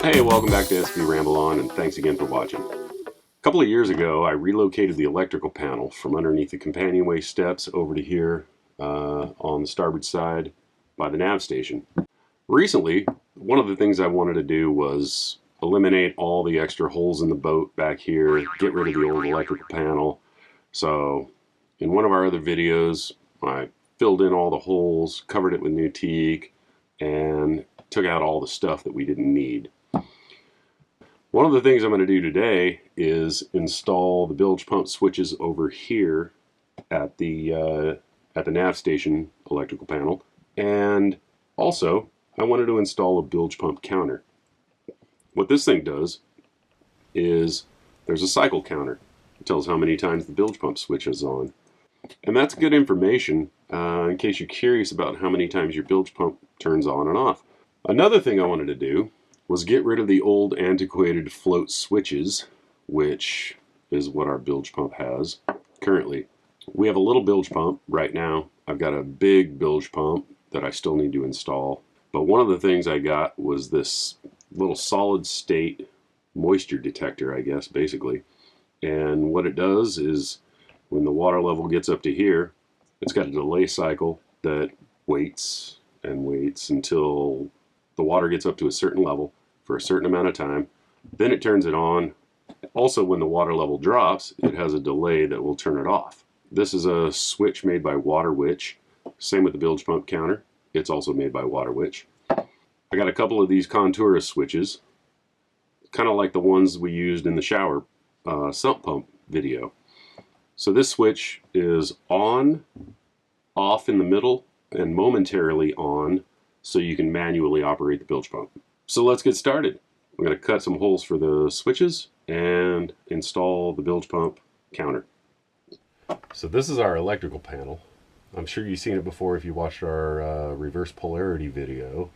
Hey, welcome back to SB Ramble On, and thanks again for watching. A couple of years ago, I relocated the electrical panel from underneath the companionway steps over to here on the starboard side by the nav station. Recently, one of the things I wanted to do was eliminate all the extra holes in the boat back here, get rid of the old electrical panel. So, in one of our other videos, I filled in all the holes, covered it with new teak, and took out all the stuff that we didn't need. One of the things I'm going to do today is install the bilge pump switches over here at the nav station electrical panel, and also I wanted to install a bilge pump counter. What this thing does is there's a cycle counter. It tells how many times the bilge pump switch is on, and that's good information in case you're curious about how many times your bilge pump turns on and off. Another thing I wanted to do was get rid of the old antiquated float switches, which is what our bilge pump has currently. We have a little bilge pump right now. I've got a big bilge pump that I still need to install. But one of the things I got was this little solid state moisture detector, I guess, basically. And what it does is when the water level gets up to here, it's got a delay cycle that waits and waits until the water gets up to a certain level for a certain amount of time. Then it turns it on. Also, when the water level drops, it has a delay that will turn it off. This is a switch made by Water Witch. Same with the bilge pump counter. It's also made by Water Witch. I got a couple of these Contour switches, kind of like the ones we used in the shower sump pump video. So this switch is on, off in the middle, and momentarily on, so you can manually operate the bilge pump. So let's get started. I'm going to cut some holes for the switches and install the bilge pump counter. So this is our electrical panel. I'm sure you've seen it before if you watched our reverse polarity video.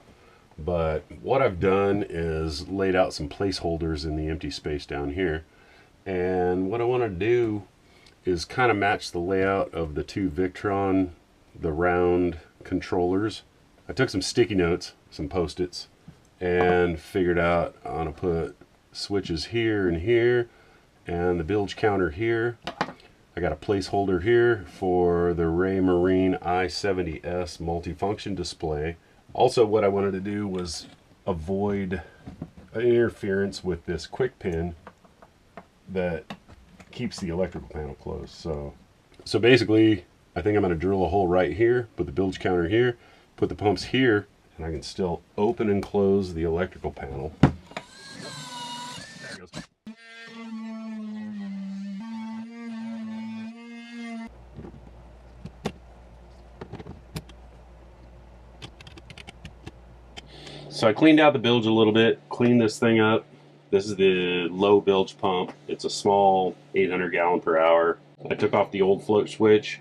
But what I've done is laid out some placeholders in the empty space down here. And what I want to do is kind of match the layout of the two Victron, the round controllers. I took some sticky notes, some post-its, and figured out I want to put switches here and here, and the bilge counter here. I got a placeholder here for the Ray Marine i70S multifunction display. Also, what I wanted to do was avoid interference with this quick pin that keeps the electrical panel closed. So basically, I think I'm going to drill a hole right here, put the bilge counter here, put the pumps here, and I can still open and close the electrical panel. There it goes. So I cleaned out the bilge a little bit, cleaned this thing up. This is the low bilge pump. It's a small 800 gallon per hour. I took off the old float switch.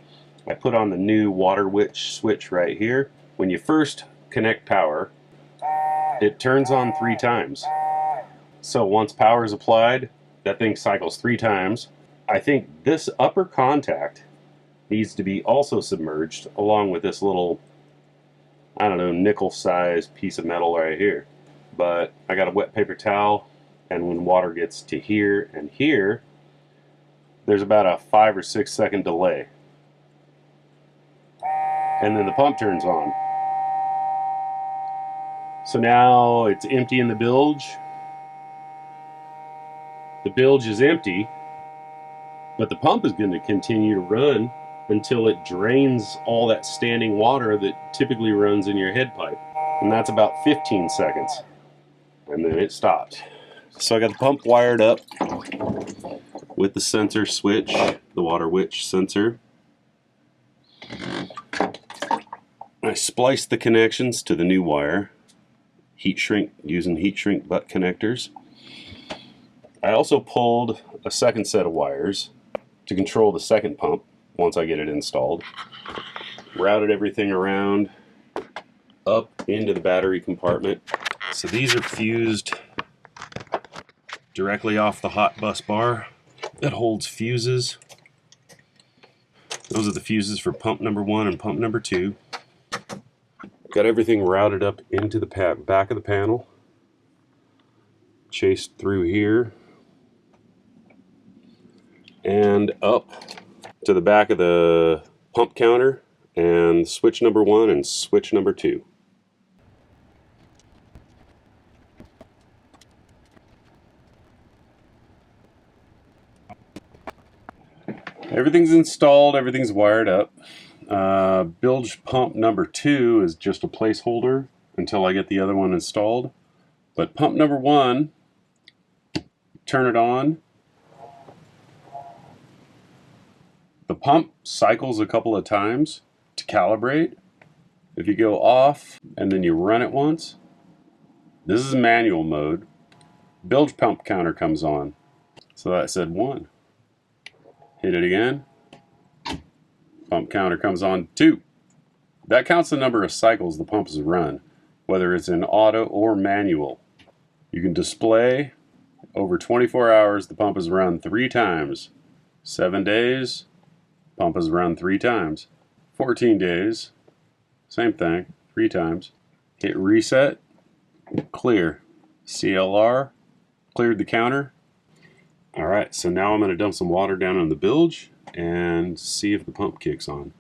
I put on the new Water Witch switch right here. When you first connect power, it turns on 3 times. So once power is applied, that thing cycles 3 times. I think this upper contact needs to be also submerged along with this little, I don't know, nickel-sized piece of metal right here. But I got a wet paper towel, and when water gets to here and here, there's about a 5 or 6 second delay. And then the pump turns on. So now it's empty in the bilge. The bilge is empty, but the pump is going to continue to run until it drains all that standing water that typically runs in your head pipe. And that's about 15 seconds. And then it stopped. So I got the pump wired up with the sensor switch, the Water Witch sensor. I spliced the connections to the new wire, using heat shrink butt connectors. I also pulled a second set of wires to control the second pump once I get it installed. Routed everything around up into the battery compartment. So these are fused directly off the hot bus bar that holds fuses. Those are the fuses for pump number 1 and pump number 2. Got everything routed up into the back of the panel. chase through here and up to the back of the pump counter and switch number 1 and switch number 2. Everything's installed, everything's wired up. Bilge pump number 2 is just a placeholder until I get the other one installed. But pump number 1, turn it on. The pump cycles a couple of times to calibrate. If you go off and then you run it once, this is manual mode. Bilge pump counter comes on. So that said 1. Hit it again. Pump counter comes on 2. That counts the number of cycles the pump has run, whether it's in auto or manual. You can display over 24 hours the pump has run 3 times. 7 days, pump has run 3 times. 14 days, same thing, 3 times. Hit reset, clear. CLR, cleared the counter. Alright, so now I'm going to dump some water down on the bilge and see if the pump kicks on.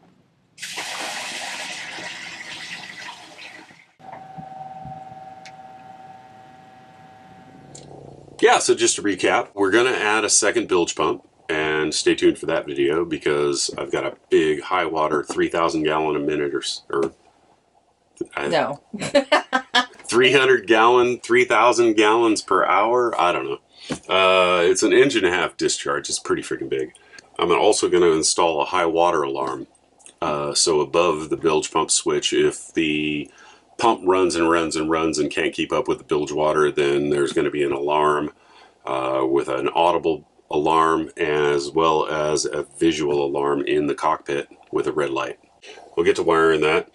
Yeah, so just to recap, we're going to add a second bilge pump, and stay tuned for that video because I've got a big high water 3,000 gallon a minute no. 300 gallon, 3,000 gallons per hour. I don't know. It's an inch and a half discharge. It's pretty freaking big. I'm also going to install a high water alarm. So above the bilge pump switch, if the pump runs and runs and runs and can't keep up with the bilge water, then there's going to be an alarm with an audible alarm as well as a visual alarm in the cockpit with a red light. We'll get to wiring that.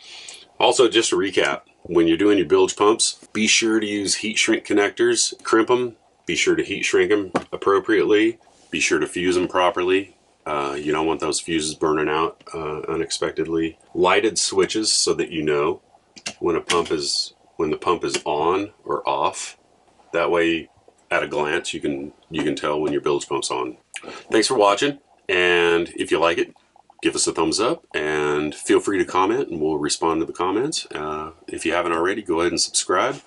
Also, just to recap, when you're doing your bilge pumps, be sure to use heat shrink connectors, crimp them, be sure to heat shrink them appropriately, be sure to fuse them properly. You don't want those fuses burning out unexpectedly. Lighted switches so that you know when the pump is on or off. That way, at a glance, you can tell when your bilge pump's on. Thanks for watching, and if you like it, give us a thumbs up, and feel free to comment, and we'll respond to the comments. If you haven't already, go ahead and subscribe.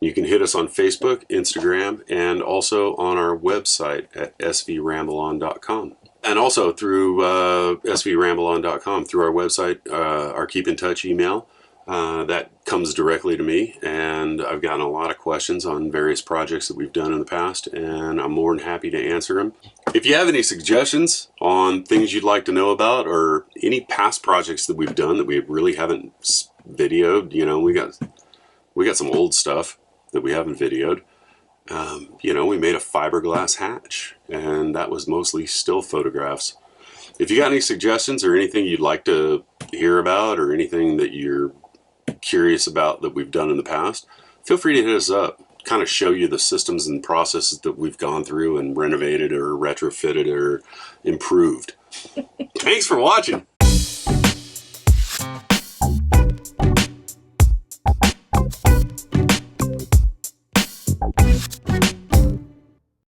You can hit us on Facebook, Instagram, and also on our website at svrambleon.com. And also through svrambleon.com, through our website, our Keep in Touch email. That comes directly to me, and I've gotten a lot of questions on various projects that we've done in the past, and I'm more than happy to answer them. If you have any suggestions on things you'd like to know about, or any past projects that we've done that we really haven't videoed, you know, we got some old stuff that we haven't videoed. You know, we made a fiberglass hatch, and that was mostly still photographs. If you got any suggestions or anything you'd like to hear about, or anything that you're curious about that we've done in the past, feel free to hit us up. Kind of show you the systems and processes that we've gone through and renovated or retrofitted or improved. Thanks for watching.